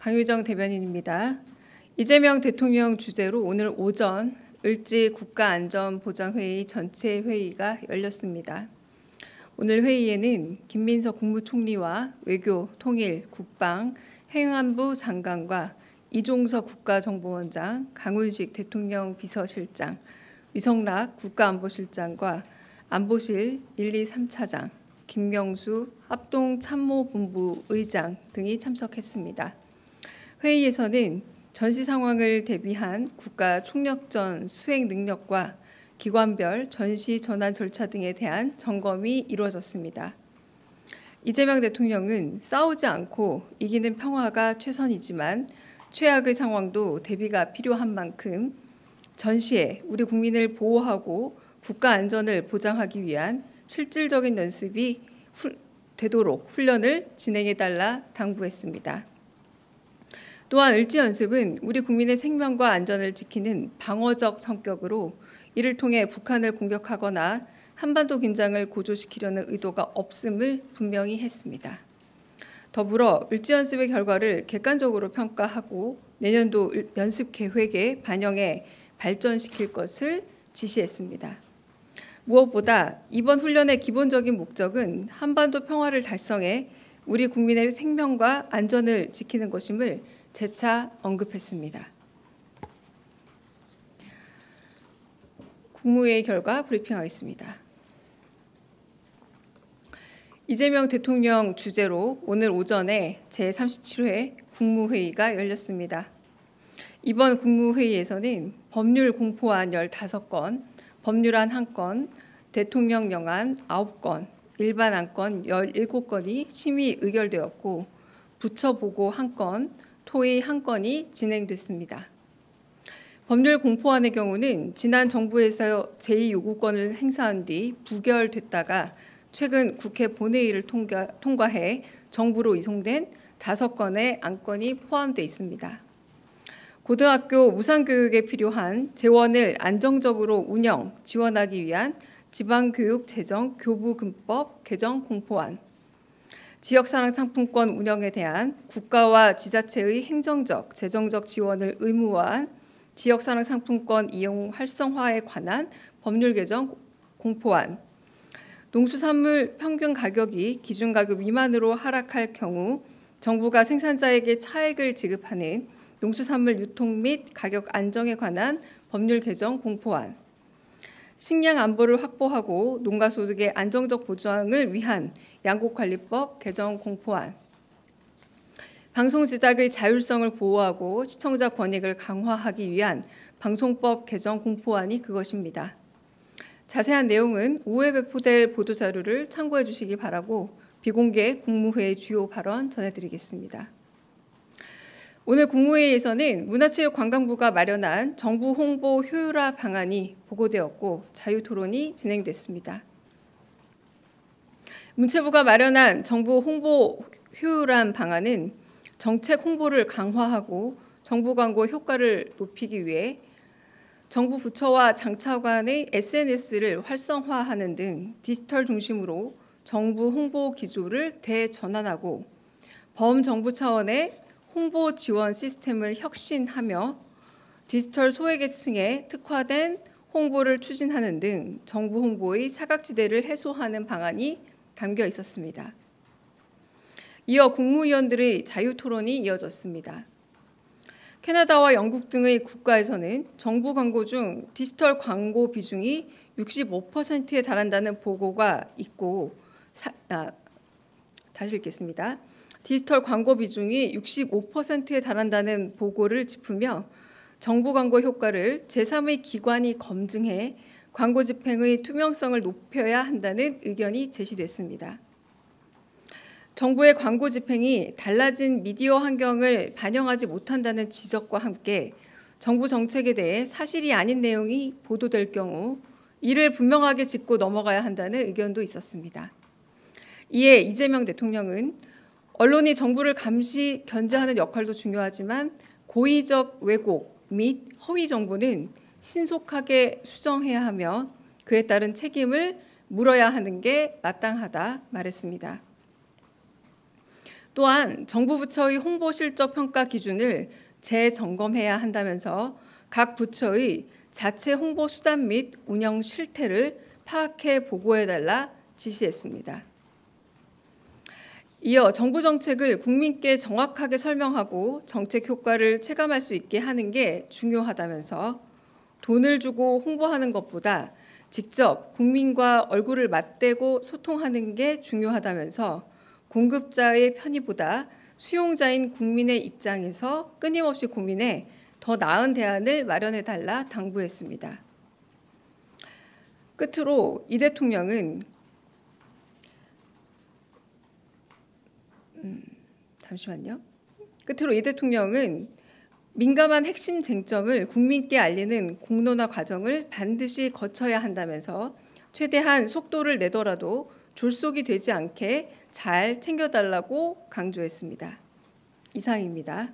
강유정 대변인입니다. 이재명 대통령 주재로 오늘 오전 을지 국가안전보장회의 전체 회의가 열렸습니다. 오늘 회의에는 김민석 국무총리와 외교, 통일, 국방, 행안부 장관과 이종석 국가정보원장, 강훈식 대통령 비서실장, 위성락 국가안보실장과 안보실 1, 2, 3차장, 김명수 합동참모본부 의장 등이 참석했습니다. 회의에서는 전시 상황을 대비한 국가 총력전 수행 능력과 기관별 전시 전환 절차 등에 대한 점검이 이루어졌습니다. 이재명 대통령은 싸우지 않고 이기는 평화가 최선이지만 최악의 상황도 대비가 필요한 만큼 전시에 우리 국민을 보호하고 국가 안전을 보장하기 위한 실질적인 연습이 되도록 훈련을 진행해달라 당부했습니다. 또한 을지 연습은 우리 국민의 생명과 안전을 지키는 방어적 성격으로 이를 통해 북한을 공격하거나 한반도 긴장을 고조시키려는 의도가 없음을 분명히 했습니다. 더불어 을지 연습의 결과를 객관적으로 평가하고 내년도 연습 계획에 반영해 발전시킬 것을 지시했습니다. 무엇보다 이번 훈련의 기본적인 목적은 한반도 평화를 달성해 우리 국민의 생명과 안전을 지키는 것임을 재차 언급했습니다. 국무회의 결과 브리핑하겠습니다. 이재명 대통령 주재로 오늘 오전에 제37회 국무회의가 열렸습니다. 이번 국무회의에서는 법률 공포안 15건, 법률안 1건, 대통령령안 9건, 일반 안건 17건이 심의 의결되었고 부처보고 1건, 토의 1건이 진행됐습니다. 법률 공포안의 경우는 지난 정부에서 제2요구권을 행사한 뒤 부결됐다가 최근 국회 본회의를 통과해 정부로 이송된 5건의 안건이 포함되어 있습니다. 고등학교 무상교육에 필요한 재원을 안정적으로 운영, 지원하기 위한 지방교육재정 교부금법 개정 공포안, 지역사랑상품권 운영에 대한 국가와 지자체의 행정적, 재정적 지원을 의무화한 지역사랑상품권 이용 활성화에 관한 법률 개정 공포안, 농수산물 평균 가격이 기준가격 미만으로 하락할 경우 정부가 생산자에게 차액을 지급하는 농수산물 유통 및 가격 안정에 관한 법률 개정 공포안, 식량 안보를 확보하고 농가 소득의 안정적 보장을 위한 양곡관리법 개정 공포안, 방송 제작의 자율성을 보호하고 시청자 권익을 강화하기 위한 방송법 개정 공포안이 그것입니다. 자세한 내용은 오후에 배포될 보도자료를 참고해 주시기 바라고 비공개 국무회의 주요 발언 전해드리겠습니다. 오늘 국무회의에서는 문화체육관광부가 마련한 정부 홍보 효율화 방안이 보고되었고 자유토론이 진행됐습니다. 문체부가 마련한 정부 홍보 효율화 방안은 정책 홍보를 강화하고 정부 광고 효과를 높이기 위해 정부 부처와 장차관의 SNS를 활성화하는 등 디지털 중심으로 정부 홍보 기조를 대전환하고 범정부 차원의 홍보 지원 시스템을 혁신하며 디지털 소외계층에 특화된 홍보를 추진하는 등 정부 홍보의 사각지대를 해소하는 방안이 담겨 있었습니다. 이어 국무위원들의 자유토론이 이어졌습니다. 캐나다와 영국 등의 국가에서는 정부 광고 중 디지털 광고 비중이 65%에 달한다는 보고가 있고 다시 읽겠습니다. 디지털 광고 비중이 65%에 달한다는 보고를 짚으며 정부 광고 효과를 제3의 기관이 검증해 광고 집행의 투명성을 높여야 한다는 의견이 제시됐습니다. 정부의 광고 집행이 달라진 미디어 환경을 반영하지 못한다는 지적과 함께 정부 정책에 대해 사실이 아닌 내용이 보도될 경우 이를 분명하게 짚고 넘어가야 한다는 의견도 있었습니다. 이에 이재명 대통령은 언론이 정부를 감시, 견제하는 역할도 중요하지만 고의적 왜곡 및 허위 정보는 신속하게 수정해야 하며 그에 따른 책임을 물어야 하는 게 마땅하다 말했습니다. 또한 정부 부처의 홍보 실적 평가 기준을 재점검해야 한다면서 각 부처의 자체 홍보 수단 및 운영 실태를 파악해 보고해달라 지시했습니다. 이어 정부 정책을 국민께 정확하게 설명하고 정책 효과를 체감할 수 있게 하는 게 중요하다면서 돈을 주고 홍보하는 것보다 직접 국민과 얼굴을 맞대고 소통하는 게 중요하다면서 공급자의 편의보다 수용자인 국민의 입장에서 끊임없이 고민해 더 나은 대안을 마련해달라 당부했습니다. 끝으로 이 대통령은 민감한 핵심 쟁점을 국민께 알리는 공론화 과정을 반드시 거쳐야 한다면서 최대한 속도를 내더라도 졸속이 되지 않게 잘 챙겨달라고 강조했습니다. 이상입니다.